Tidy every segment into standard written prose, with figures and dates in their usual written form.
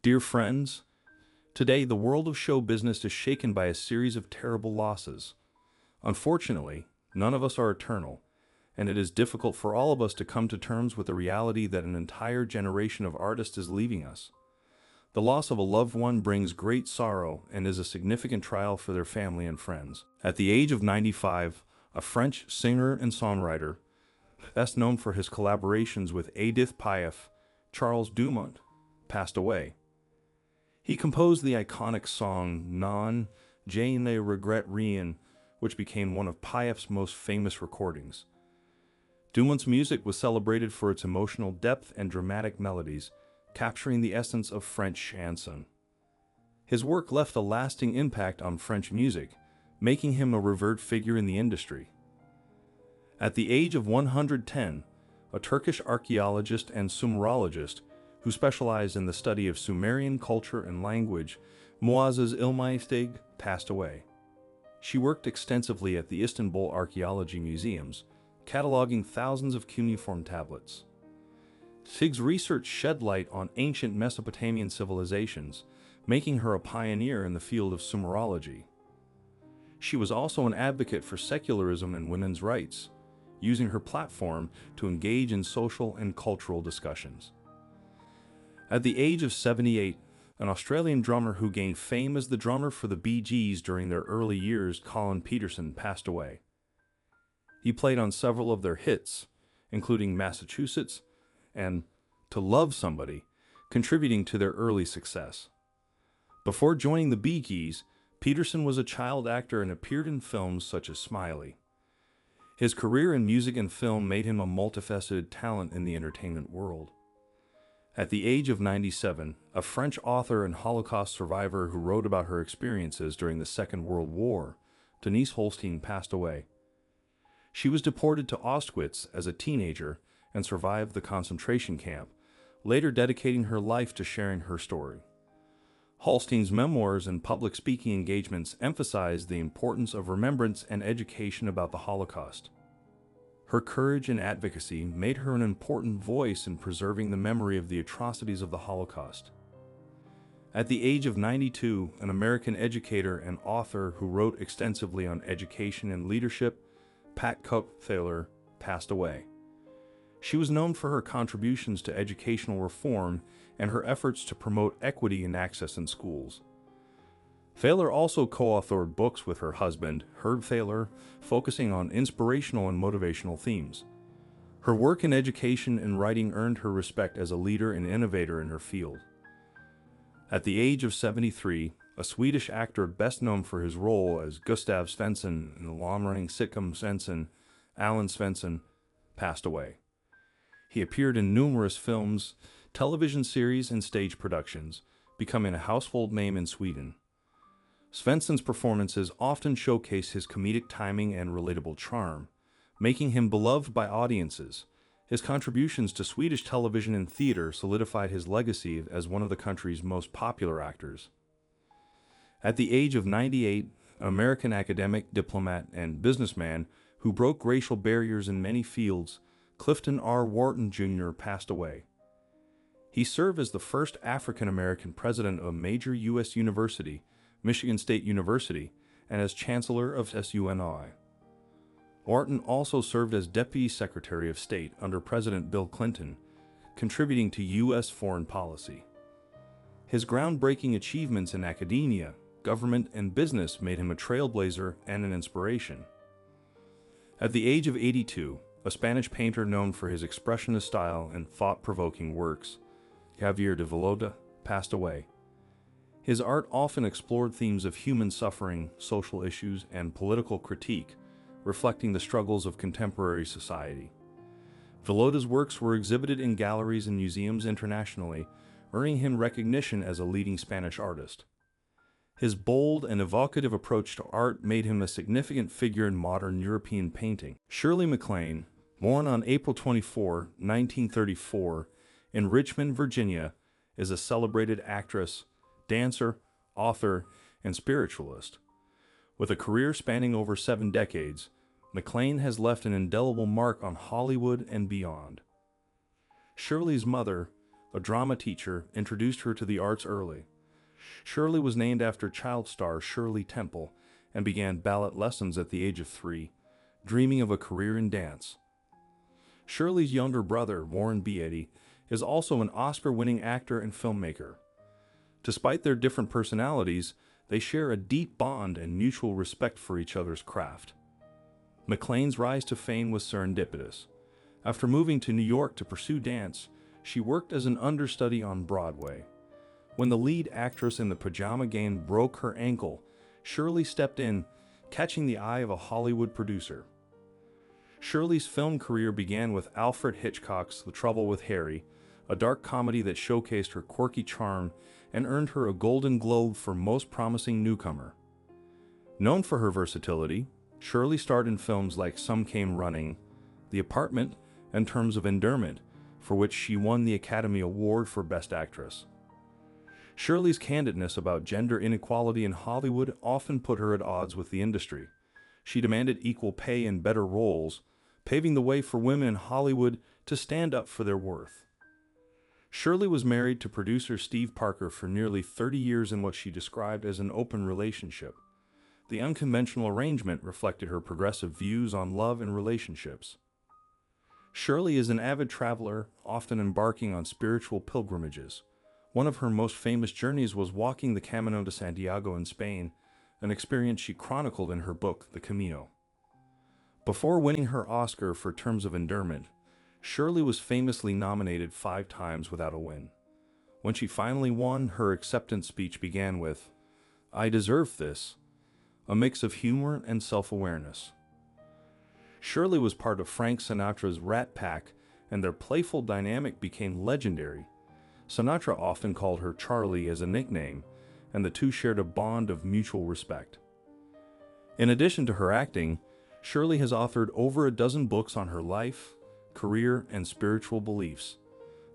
Dear friends, today the world of show business is shaken by a series of terrible losses. Unfortunately, none of us are eternal, and it is difficult for all of us to come to terms with the reality that an entire generation of artists is leaving us. The loss of a loved one brings great sorrow and is a significant trial for their family and friends. At the age of 95, a French singer and songwriter, best known for his collaborations with Edith Piaf, Charles Dumont, passed away. He composed the iconic song Non, Je ne regrette rien, which became one of Piaf's most famous recordings. Dumont's music was celebrated for its emotional depth and dramatic melodies, capturing the essence of French chanson. His work left a lasting impact on French music, making him a revered figure in the industry. At the age of 110, a Turkish archaeologist and Sumerologist who specialized in the study of Sumerian culture and language, Muazzez Ilmaistig, passed away. She worked extensively at the Istanbul archaeology museums, cataloging thousands of cuneiform tablets. Stig's research shed light on ancient Mesopotamian civilizations, making her a pioneer in the field of Sumerology. She was also an advocate for secularism and women's rights, using her platform to engage in social and cultural discussions. At the age of 78, an Australian drummer who gained fame as the drummer for the Bee Gees during their early years, Colin Peterson, passed away. He played on several of their hits, including Massachusetts and To Love Somebody, contributing to their early success. Before joining the Bee Gees, Peterson was a child actor and appeared in films such as Smiley. His career in music and film made him a multifaceted talent in the entertainment world. At the age of 97, a French author and Holocaust survivor who wrote about her experiences during the Second World War, Denise Holstein, passed away. She was deported to Auschwitz as a teenager and survived the concentration camp, later dedicating her life to sharing her story. Holstein's memoirs and public speaking engagements emphasized the importance of remembrance and education about the Holocaust. Her courage and advocacy made her an important voice in preserving the memory of the atrocities of the Holocaust. At the age of 92, an American educator and author who wrote extensively on education and leadership, Pat Cook-Thaler, passed away. She was known for her contributions to educational reform and her efforts to promote equity and access in schools. Thaler also co-authored books with her husband, Herb Thaler, focusing on inspirational and motivational themes. Her work in education and writing earned her respect as a leader and innovator in her field. At the age of 73, a Swedish actor best known for his role as Gustav Svensson in the long-running sitcom Svensson, Alan Svensson, passed away. He appeared in numerous films, television series, and stage productions, becoming a household name in Sweden. Svensson's performances often showcase his comedic timing and relatable charm, making him beloved by audiences. His contributions to Swedish television and theater solidified his legacy as one of the country's most popular actors. At the age of 98, an American academic, diplomat, and businessman who broke racial barriers in many fields, Clifton R. Wharton Jr., passed away. He served as the first African-American president of a major U.S. university, Michigan State University, and as Chancellor of SUNY. Wharton also served as Deputy Secretary of State under President Bill Clinton, contributing to U.S. foreign policy. His groundbreaking achievements in academia, government, and business made him a trailblazer and an inspiration. At the age of 82, a Spanish painter known for his expressionist style and thought-provoking works, Javier de Villota, passed away. His art often explored themes of human suffering, social issues, and political critique, reflecting the struggles of contemporary society. Villota's works were exhibited in galleries and museums internationally, earning him recognition as a leading Spanish artist. His bold and evocative approach to art made him a significant figure in modern European painting. Shirley MacLaine, born on April 24, 1934, in Richmond, Virginia, is a celebrated actress, dancer, author, and spiritualist. With a career spanning over 7 decades, MacLaine has left an indelible mark on Hollywood and beyond. Shirley's mother, a drama teacher, introduced her to the arts early. Shirley was named after child star Shirley Temple and began ballet lessons at the age of 3, dreaming of a career in dance. Shirley's younger brother, Warren Beatty, is also an Oscar-winning actor and filmmaker. Despite their different personalities, they share a deep bond and mutual respect for each other's craft. MacLaine's rise to fame was serendipitous. After moving to New York to pursue dance, she worked as an understudy on Broadway. When the lead actress in the pajama game broke her ankle, Shirley stepped in, catching the eye of a Hollywood producer. Shirley's film career began with Alfred Hitchcock's The Trouble with Harry, a dark comedy that showcased her quirky charm and earned her a Golden Globe for Most Promising Newcomer. Known for her versatility, Shirley starred in films like Some Came Running, The Apartment, and Terms of Endearment, for which she won the Academy Award for Best Actress. Shirley's candidness about gender inequality in Hollywood often put her at odds with the industry. She demanded equal pay and better roles, paving the way for women in Hollywood to stand up for their worth. Shirley was married to producer Steve Parker for nearly 30 years in what she described as an open relationship. The unconventional arrangement reflected her progressive views on love and relationships. Shirley is an avid traveler, often embarking on spiritual pilgrimages. One of her most famous journeys was walking the Camino de Santiago in Spain, an experience she chronicled in her book, The Camino. Before winning her Oscar for Terms of Endearment, Shirley was famously nominated 5 times without a win. When she finally won, her acceptance speech began with, "I deserve this," a mix of humor and self-awareness. Shirley was part of Frank Sinatra's Rat Pack, and their playful dynamic became legendary. Sinatra often called her Charlie as a nickname, and the two shared a bond of mutual respect. In addition to her acting, Shirley has authored over a dozen books on her life, career, and spiritual beliefs.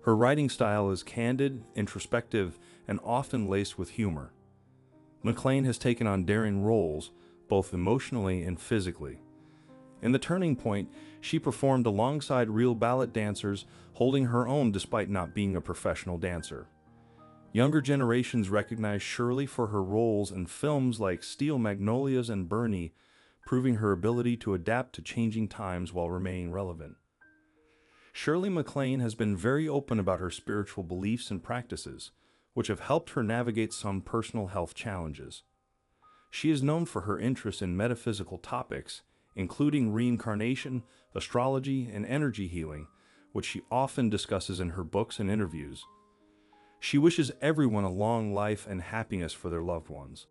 Her writing style is candid, introspective, and often laced with humor. MacLaine has taken on daring roles, both emotionally and physically. In The Turning Point, she performed alongside real ballet dancers, holding her own despite not being a professional dancer. Younger generations recognize Shirley for her roles in films like Steel Magnolias and Bernie, proving her ability to adapt to changing times while remaining relevant. Shirley MacLaine has been very open about her spiritual beliefs and practices, which have helped her navigate some personal health challenges. She is known for her interest in metaphysical topics, including reincarnation, astrology, and energy healing, which she often discusses in her books and interviews. She wishes everyone a long life and happiness for their loved ones.